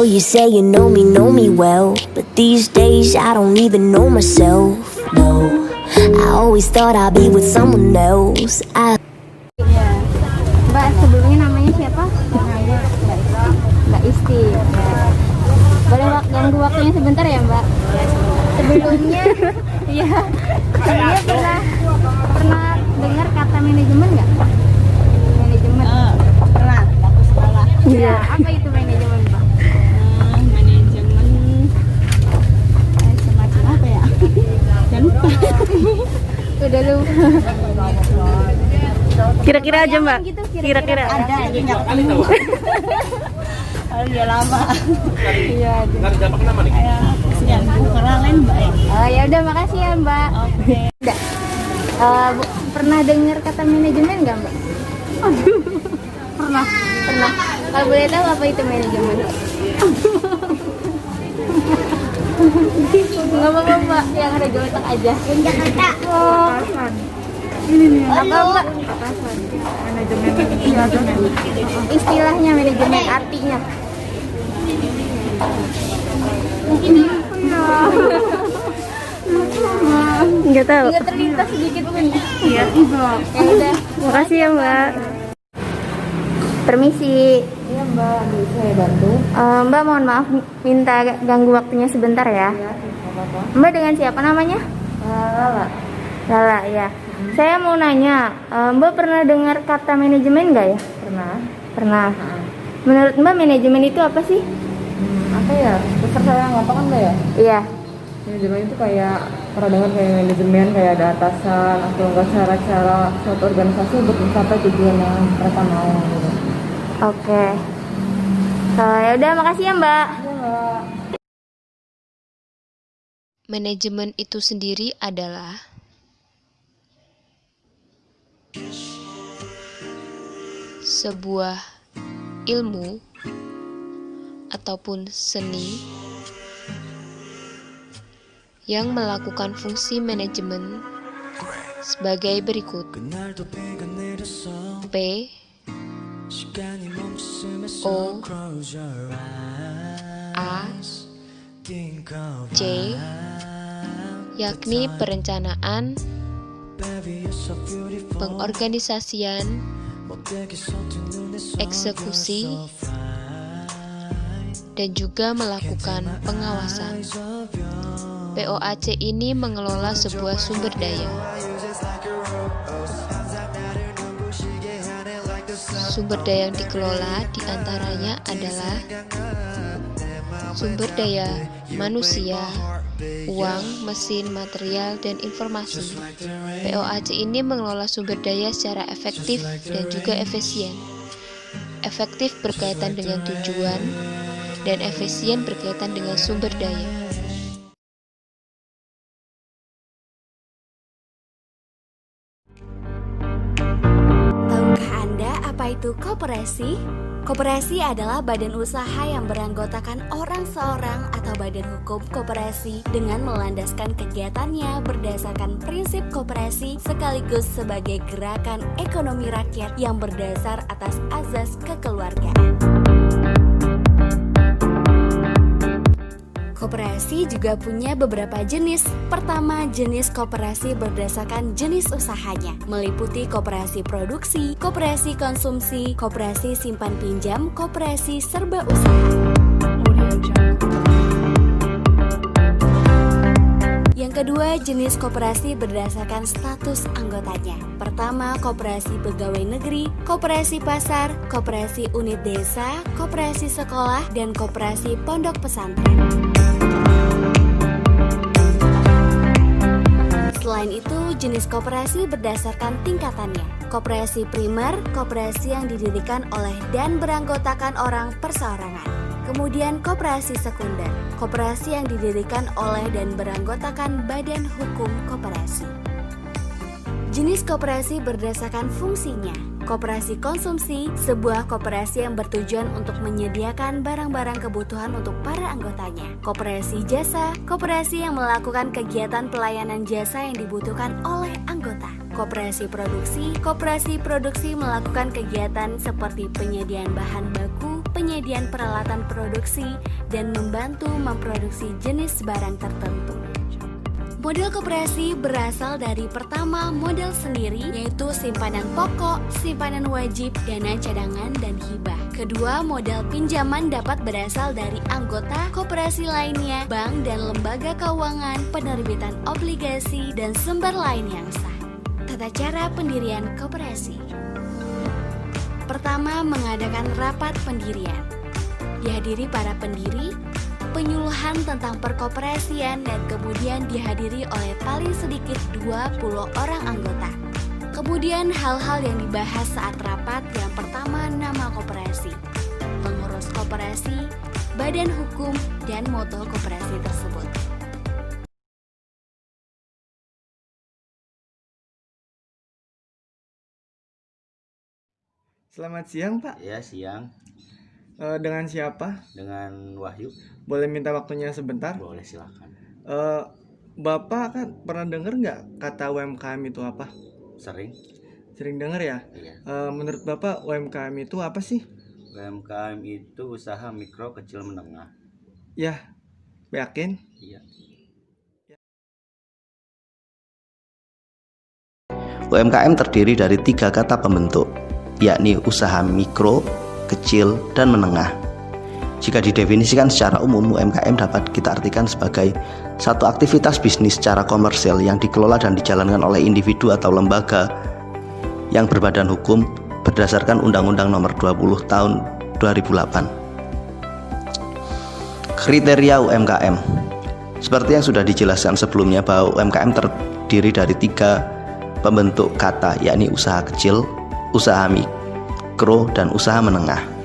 know you say you know me well, but these days I don't even know myself. No, I always thought I'd be with someone else. Iya. Mbak sebelumnya namanya siapa? Mbak Isti. Ya. Boleh ganggu waktunya sebentar ya Mbak? Sebelumnya, iya. Sebelumnya pernah dengar kata manajemen nggak? Manajemen. Pernah waktu sekolah. Iya. Apa itu manajemen Pak? Manajemen semacam apa ya? Dan lupa. Udah lupa. Kira-kira aja Mbak. Gitu, Kira-kira. Ada tapi nggak ketemu. Kalau dia lama. Iya. Kayak kesian karena lain baik. Oh ya udah makasih ya Mbak. Oke. Udah. Pernah dengar kata manajemen nggak Mbak? Pernah. Pernah. Kalau boleh tahu apa itu manajemen? Nggak apa-apa Mbak, yang ada otak aja. Jakarta. Oh. Ini nih. Apa Mbak? Manajemen. Istilahnya manajemen, artinya. Mungkin ya. Nggak tahu. Nggak terlintas sedikit pun. Iya. Ya udah. Makasih ya Mbak. Permisi. Iya Mbak, bisa ya bantu? Mbak mohon maaf minta ganggu waktunya sebentar ya. Apa-apa. Mbak dengan siapa namanya? Lala. Lala ya. Saya mau nanya, Mbak pernah dengar kata manajemen nggak ya? Pernah. Pernah. Menurut Mbak manajemen itu apa sih? Apa ya? Besar saya ngapa kan nggak ya? Iya. Manajemen itu kayak pernah dengar kayak manajemen kayak ada atasan atau enggak cara-cara suatu organisasi untuk mencapai tujuan yang mereka mau gitu. Oke. Ya udah makasih ya Mbak. Iya Mbak. Manajemen itu sendiri adalah sebuah ilmu ataupun seni yang melakukan fungsi manajemen sebagai berikut. P O A C, yakni perencanaan, pengorganisasian, eksekusi, dan juga melakukan pengawasan. POAC ini mengelola sebuah sumber daya. Sumber daya yang dikelola diantaranya adalah sumber daya manusia, uang, mesin, material, dan informasi. POAC ini mengelola sumber daya secara efektif dan juga efisien. Efektif berkaitan dengan tujuan, dan efisien berkaitan dengan sumber daya. Tahukah Anda apa itu koperasi? Koperasi adalah badan usaha yang beranggotakan orang seorang atau badan hukum koperasi dengan melandaskan kegiatannya berdasarkan prinsip koperasi sekaligus sebagai gerakan ekonomi rakyat yang berdasar atas azas kekeluargaan. Koperasi juga punya beberapa jenis. Pertama, jenis koperasi berdasarkan jenis usahanya, meliputi koperasi produksi, koperasi konsumsi, koperasi simpan pinjam, koperasi serba usaha. Yang kedua, jenis koperasi berdasarkan status anggotanya. Pertama, koperasi pegawai negeri, koperasi pasar, koperasi unit desa, koperasi sekolah, dan koperasi pondok pesantren. Selain itu, jenis koperasi berdasarkan tingkatannya. Koperasi primer, koperasi yang didirikan oleh dan beranggotakan orang perseorangan. Kemudian koperasi sekunder, koperasi yang didirikan oleh dan beranggotakan badan hukum koperasi. Jenis koperasi berdasarkan fungsinya. Koperasi konsumsi, sebuah koperasi yang bertujuan untuk menyediakan barang-barang kebutuhan untuk para anggotanya. Koperasi jasa, koperasi yang melakukan kegiatan pelayanan jasa yang dibutuhkan oleh anggota. koperasi produksi melakukan kegiatan seperti penyediaan bahan baku, penyediaan penyediaan peralatan produksi, dan membantu memproduksi jenis barang tertentu. Model koperasi berasal dari pertama model sendiri, yaitu simpanan pokok, simpanan wajib, dana cadangan, dan hibah. Kedua, model pinjaman dapat berasal dari anggota koperasi lainnya, bank dan lembaga keuangan, penerbitan obligasi, dan sumber lain yang sah. Tata cara pendirian koperasi. Pertama, mengadakan rapat pendirian. Dihadiri para pendiri, penyuluhan tentang perkoperasian, dan kemudian dihadiri oleh paling sedikit 20 orang anggota. Kemudian hal-hal yang dibahas saat rapat, yang pertama nama koperasi, pengurus koperasi, badan hukum, dan moto koperasi tersebut. Selamat siang, Pak. Ya, siang. Dengan siapa? Dengan Wahyu. Boleh minta waktunya sebentar? Boleh, silakan. Bapak kan pernah dengar nggak kata UMKM itu apa? Sering. Sering dengar ya? Iya. Menurut Bapak UMKM itu apa sih? UMKM itu usaha mikro, kecil, menengah. Ya, yakin? Iya. UMKM terdiri dari 3 kata pembentuk, yakni usaha mikro, kecil, dan menengah. Jika didefinisikan secara umum, UMKM dapat kita artikan sebagai satu aktivitas bisnis secara komersial yang dikelola dan dijalankan oleh individu atau lembaga yang berbadan hukum berdasarkan Undang-Undang Nomor 20 Tahun 2008. Kriteria UMKM. Seperti yang sudah dijelaskan sebelumnya bahwa UMKM terdiri dari 3 pembentuk kata, yakni usaha kecil, usaha mikro, dan usaha menengah.